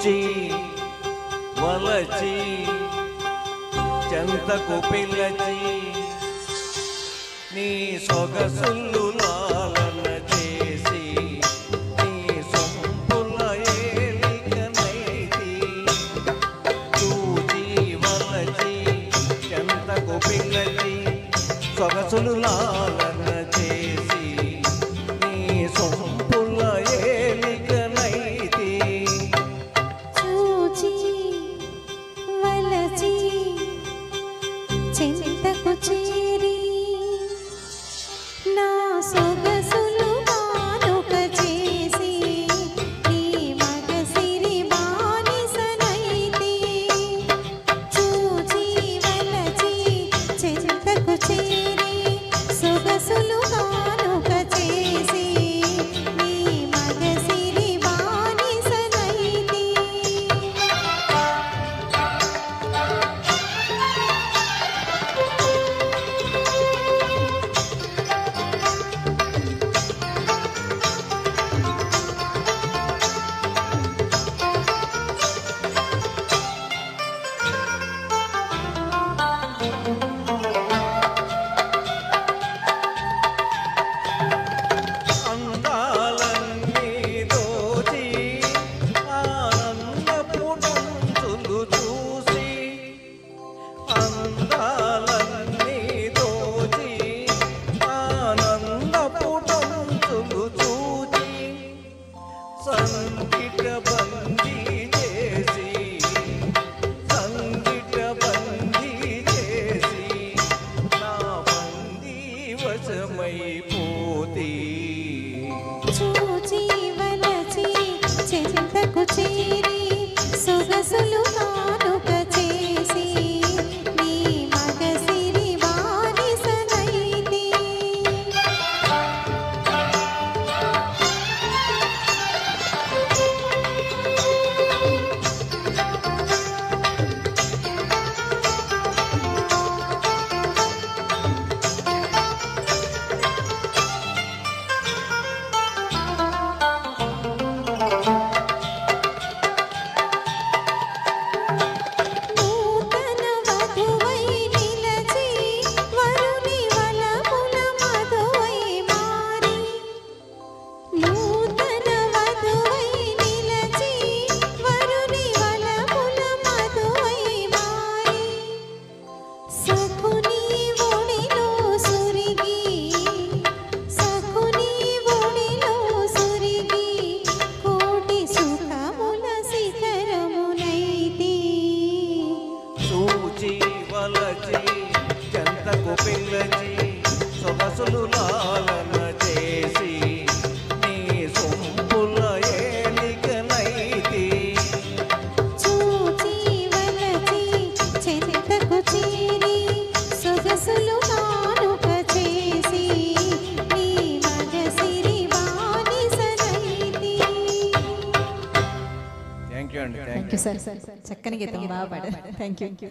చూచి వలచి చెంతకు పిలచి నీ సొగసులు లాలన చేసి నీ సొంపుల ఏలికనైతి చూచి వలచి చెంతకు పిలచి సొగసులు లాలన చేసి నీ సొంపుల ఏలికనైతి చూచి వలచి చెంతకు చేరి నా సొగసులు కానుక చేసి నీ మగసిరి బానిసనైతి చూచి వలచి చెంతకు చేరి సొగసులు కానుక చేసి నీ మగసిరి బానిసనైతి అందాలన్నీ దోచి ఆనందపు నంచులు చూసి అందాలన్నీ దోచి ఆనందపు నంచులు చూచి సంగిట బందీ చేసి సంగిట బందీ చేసి నా బందీ వశమైపోతే చూచి వలచి చెంతకు చేరి సొగసులు కానుక చేసి నీ మగసిరి బానిసనైతి నూతన వధువై నిలచి వరుని వలపుల మధువై మారి నూతన వధువై నిలచి వరుని వలపుల మధువై మారి సఖుని ఒడిలో సురిగి సఖుని ఒడిలో సురిగి కోటి సుఖముల శిఖరమునైతి చూచి వలచి చెంతకు పిల్లచి సొగసులు లాలన చేసి నీ సొంపుల ఏలికనైతి చూచి వలచి చెంతకు చేరి సొగసులు కానుక చేసి నీ మగసిరి బానిసనైతి. థ్యాంక్ యూ అండి థ్యాంక్ యూ సార్. చక్కని గీతం బాగా పాడారు. Thank you.